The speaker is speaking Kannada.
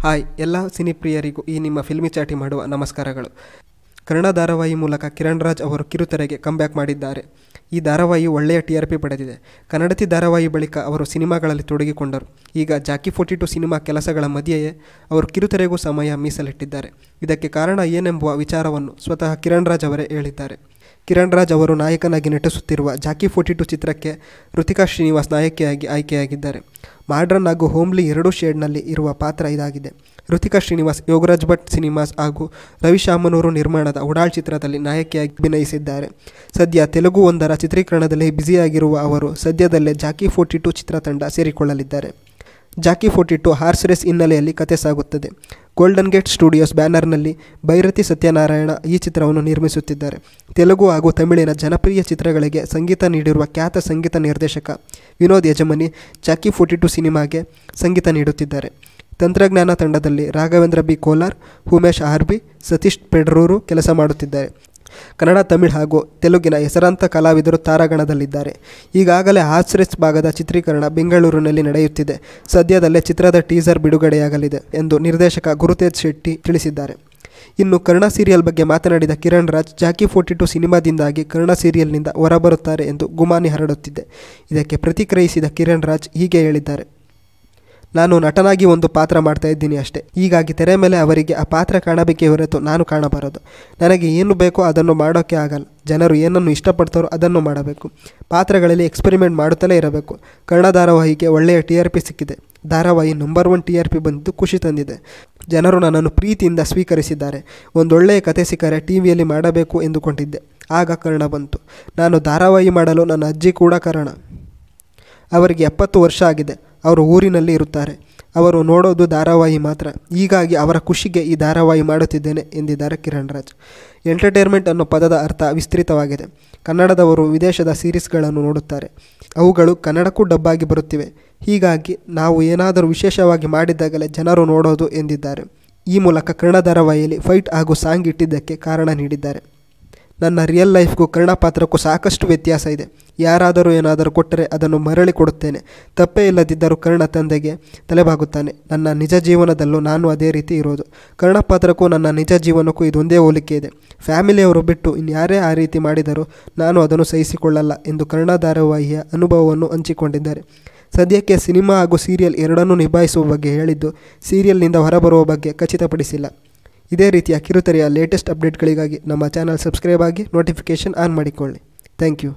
ಹಾಯ್ ಎಲ್ಲ ಸಿನಿಪ್ರಿಯರಿಗೂ ಈ ನಿಮ್ಮ ಫಿಲ್ಮಿ ಚಾಟಿ ಮಾಡುವ ನಮಸ್ಕಾರಗಳು. ಕನ್ನಡ ಧಾರಾವಾಹಿ ಮೂಲಕ ಕಿರಣ್ ರಾಜ್ ಅವರು ಕಿರುತೆರೆಗೆ ಕಂಬ್ಯಾಕ್ ಮಾಡಿದ್ದಾರೆ. ಈ ಧಾರಾವಾಹಿ ಒಳ್ಳೆಯ TRP ಪಡೆದಿದೆ. ಕನ್ನಡತಿ ಧಾರಾವಾಹಿ ಬಳಿಕ ಅವರು ಸಿನಿಮಾಗಳಲ್ಲಿ ತೊಡಗಿಕೊಂಡರು. ಈಗ ಜಾಕಿ 42 ಸಿನಿಮಾ ಕೆಲಸಗಳ ಮಧ್ಯೆಯೇ ಅವರು ಕಿರುತೆರೆಗೂ ಸಮಯ ಮೀಸಲಿಟ್ಟಿದ್ದಾರೆ. ಇದಕ್ಕೆ ಕಾರಣ ಏನೆಂಬುವ ವಿಚಾರವನ್ನು ಸ್ವತಃ ಕಿರಣ್ ರಾಜ್ ಅವರೇ ಹೇಳಿದ್ದಾರೆ. ಕಿರಣ್ ರಾಜ್ ಅವರು ನಾಯಕನಾಗಿ ನಟಿಸುತ್ತಿರುವ ಜಾಕಿ 42 ಚಿತ್ರಕ್ಕೆ ಋತಿಕಾ ಶ್ರೀನಿವಾಸ್ ನಾಯಕಿಯಾಗಿ ಆಯ್ಕೆಯಾಗಿದ್ದಾರೆ. ಮಾಡ್ರನ್ ಹಾಗೂ ಹೋಮ್ಲಿ ಎರಡೂ ಶೇಡ್ನಲ್ಲಿ ಇರುವ ಪಾತ್ರ ಇದಾಗಿದೆ. ಋತಿಕಾ ಶ್ರೀನಿವಾಸ್ ಯೋಗರಾಜ್ ಭಟ್ ಸಿನಿಮಾಸ್ ಹಾಗೂ ರವಿ ಶಾಮನೂರು ನಿರ್ಮಾಣದ ಉಡಾಳ್ ಚಿತ್ರದಲ್ಲಿ ನಾಯಕಿಯಾಗಿ ಅಭಿನಯಿಸಿದ್ದಾರೆ. ಸದ್ಯ ತೆಲುಗು ಒಂದರ ಚಿತ್ರೀಕರಣದಲ್ಲಿ ಬ್ಯುಸಿಯಾಗಿರುವ ಅವರು ಸದ್ಯದಲ್ಲೇ ಜಾಕಿ 42 ಚಿತ್ರತಂಡ ಸೇರಿಕೊಳ್ಳಲಿದ್ದಾರೆ. ಜಾಕಿ 42 ಹಾರ್ಸ್ ರೇಸ್ ಹಿನ್ನೆಲೆಯಲ್ಲಿ ಕತೆ ಸಾಗುತ್ತದೆ. ಗೋಲ್ಡನ್ ಗೇಟ್ ಸ್ಟುಡಿಯೋಸ್ ಬ್ಯಾನರ್ನಲ್ಲಿ ಭೈರತಿ ಸತ್ಯನಾರಾಯಣ ಈ ಚಿತ್ರವನ್ನು ನಿರ್ಮಿಸುತ್ತಿದ್ದಾರೆ. ತೆಲುಗು ಹಾಗೂ ತಮಿಳಿನ ಜನಪ್ರಿಯ ಚಿತ್ರಗಳಿಗೆ ಸಂಗೀತ ನೀಡಿರುವ ಖ್ಯಾತ ಸಂಗೀತ ನಿರ್ದೇಶಕ ವಿನೋದ್ ಯಜಮನಿ ಜಾಕಿ 42 ಸಿನಿಮಾಗೆ ಸಂಗೀತ ನೀಡುತ್ತಿದ್ದಾರೆ. ತಂತ್ರಜ್ಞಾನ ತಂಡದಲ್ಲಿ ರಾಘವೇಂದ್ರ ಬಿ ಕೋಲಾರ್, ಉಮೇಶ್ RB, ಸತೀಶ್ ಪೆಡ್ರೂರು ಕೆಲಸ ಮಾಡುತ್ತಿದ್ದಾರೆ. ಕನ್ನಡ, ತಮಿಳು ಹಾಗೂ ತೆಲುಗಿನ ಹೆಸರಾಂತ ಕಲಾವಿದರು ತಾರಾಗಣದಲ್ಲಿದ್ದಾರೆ. ಈಗಾಗಲೇ ಹಾರ್ಸ್ ರೇಸ್ ಭಾಗದ ಚಿತ್ರೀಕರಣ ಬೆಂಗಳೂರಿನಲ್ಲಿ ನಡೆಯುತ್ತಿದೆ. ಸದ್ಯದಲ್ಲೇ ಚಿತ್ರದ ಟೀಸರ್ ಬಿಡುಗಡೆಯಾಗಲಿದೆ ಎಂದು ನಿರ್ದೇಶಕ ಗುರುತೇಜ್ ಶೆಟ್ಟಿ ತಿಳಿಸಿದ್ದಾರೆ. ಇನ್ನು ಕನ್ನಡ ಸೀರಿಯಲ್ ಬಗ್ಗೆ ಮಾತನಾಡಿದ ಕಿರಣ್ ರಾಜ್, ಜಾಕಿ 42 ಸಿನಿಮಾದಿಂದಾಗಿ ಕನ್ನಡ ಸೀರಿಯಲ್ನಿಂದ ಹೊರಬರುತ್ತಾರೆ ಎಂದು ಗುಮಾನಿ ಹರಡುತ್ತಿದೆ. ಇದಕ್ಕೆ ಪ್ರತಿಕ್ರಿಯಿಸಿದ ಕಿರಣ್ ರಾಜ್ ಹೀಗೆ ಹೇಳಿದ್ದಾರೆ. ನಾನು ನಟನಾಗಿ ಒಂದು ಪಾತ್ರ ಮಾಡ್ತಾ ಇದ್ದೀನಿ ಅಷ್ಟೇ. ಹೀಗಾಗಿ ತೆರೆ ಮೇಲೆ ಅವರಿಗೆ ಆ ಪಾತ್ರ ಕಾಣಬೇಕೇ ಹೊರತು ನಾನು ಕಾಣಬಾರದು. ನನಗೆ ಏನು ಬೇಕೋ ಅದನ್ನು ಮಾಡೋಕ್ಕೆ ಆಗಲ್ಲ. ಜನರು ಏನನ್ನು ಇಷ್ಟಪಡ್ತಾರೋ ಅದನ್ನು ಮಾಡಬೇಕು. ಪಾತ್ರಗಳಲ್ಲಿ ಎಕ್ಸ್ಪೆರಿಮೆಂಟ್ ಮಾಡುತ್ತಲೇ ಇರಬೇಕು. ಕನ್ನಡ ಧಾರಾವಾಹಿಗೆ ಒಳ್ಳೆಯ TRP ಸಿಕ್ಕಿದೆ. ಧಾರಾವಾಹಿ ನಂಬರ್ 1 TRP ಬಂದು ಖುಷಿ ತಂದಿದೆ. ಜನರು ನನ್ನನ್ನು ಪ್ರೀತಿಯಿಂದ ಸ್ವೀಕರಿಸಿದ್ದಾರೆ. ಒಂದೊಳ್ಳೆಯ ಕತೆ ಸಿಕ್ಕರೆ ಟಿವಿಯಲ್ಲಿ ಮಾಡಬೇಕು ಎಂದುಕೊಂಡಿದ್ದೆ. ಆಗ ಕನ್ನಡ ಬಂತು. ನಾನು ಧಾರಾವಾಹಿ ಮಾಡಲು ನನ್ನ ಅಜ್ಜಿ ಕೂಡ ಕಾರಣ. ಅವರಿಗೆ 70 ವರ್ಷ ಆಗಿದೆ. ಅವರು ಊರಿನಲ್ಲಿ ಇರುತ್ತಾರೆ. ಅವರು ನೋಡೋದು ಧಾರಾವಾಹಿ ಮಾತ್ರ. ಹೀಗಾಗಿ ಅವರ ಖುಷಿಗೆ ಈ ಧಾರಾವಾಹಿ ಮಾಡುತ್ತಿದ್ದೇನೆ ಎಂದಿದ್ದಾರೆ ಕಿರಣ್ ರಾಜ್. ಎಂಟರ್ಟೈನ್ಮೆಂಟ್ ಅನ್ನೋ ಪದದ ಅರ್ಥ ವಿಸ್ತೃತವಾಗಿದೆ. ಕನ್ನಡದವರು ವಿದೇಶದ ಸೀರೀಸ್ಗಳನ್ನು ನೋಡುತ್ತಾರೆ. ಅವುಗಳು ಕನ್ನಡಕ್ಕೂ ಡಬ್ಬಾಗಿ ಬರುತ್ತಿವೆ. ಹೀಗಾಗಿ ನಾವು ಏನಾದರೂ ವಿಶೇಷವಾಗಿ ಮಾಡಿದ್ದಾಗಲೇ ಜನರು ನೋಡೋದು ಎಂದಿದ್ದಾರೆ. ಈ ಮೂಲಕ ಕನ್ನಡ ಧಾರಾವಾಹಿಯಲ್ಲಿ ಫೈಟ್ ಹಾಗೂ ಸಾಂಗ್ ಇಟ್ಟಿದ್ದಕ್ಕೆ ಕಾರಣ ನೀಡಿದ್ದಾರೆ. ನನ್ನ ರಿಯಲ್ ಲೈಫ್ಗೂ ಕನ್ನಡ ಪಾತ್ರಕ್ಕೂ ಸಾಕಷ್ಟು ವ್ಯತ್ಯಾಸ ಇದೆ. ಯಾರಾದರೂ ಏನಾದರೂ ಕೊಟ್ಟರೆ ಅದನ್ನು ಮರಳಿ ಕೊಡುತ್ತೇನೆ. ತಪ್ಪೇ ಇಲ್ಲದಿದ್ದರೂ ಕನ್ನಡ ತಂದೆಗೆ ತಲೆಬಾಗುತ್ತಾನೆ. ನನ್ನ ನಿಜ ಜೀವನದಲ್ಲೂ ನಾನು ಅದೇ ರೀತಿ ಇರೋದು. ಕನ್ನಡ ಪಾತ್ರಕ್ಕೂ ನನ್ನ ನಿಜ ಜೀವನಕ್ಕೂ ಇದೊಂದೇ ಹೋಲಿಕೆ ಇದೆ. ಫ್ಯಾಮಿಲಿಯವರು ಬಿಟ್ಟು ಇನ್ಯಾರೇ ಆ ರೀತಿ ಮಾಡಿದರೂ ನಾನು ಅದನ್ನು ಸಹಿಸಿಕೊಳ್ಳಲ್ಲ ಎಂದು ಕನ್ನಡ ಧಾರಾವಾಹಿಯ ಅನುಭವವನ್ನು ಹಂಚಿಕೊಂಡಿದ್ದಾರೆ. ಸದ್ಯಕ್ಕೆ ಸಿನಿಮಾ ಹಾಗೂ ಸೀರಿಯಲ್ ಎರಡನ್ನೂ ನಿಭಾಯಿಸುವ ಬಗ್ಗೆ ಹೇಳಿದ್ದು, ಸೀರಿಯಲ್ನಿಂದ ಹೊರಬರುವ ಬಗ್ಗೆ ಖಚಿತಪಡಿಸಿಲ್ಲ. ಇದೇ ರೀತಿಯ ಕಿರುತೆರೆಯ ಲೇಟೆಸ್ಟ್ ಅಪ್ಡೇಟ್ಗಳಿಗಾಗಿ ನಮ್ಮ ಚಾನಲ್ ಸಬ್ಸ್ಕ್ರೈಬ್ ಆಗಿ ನೋಟಿಫಿಕೇಷನ್ ಆನ್ ಮಾಡಿಕೊಳ್ಳಿ. Thank you.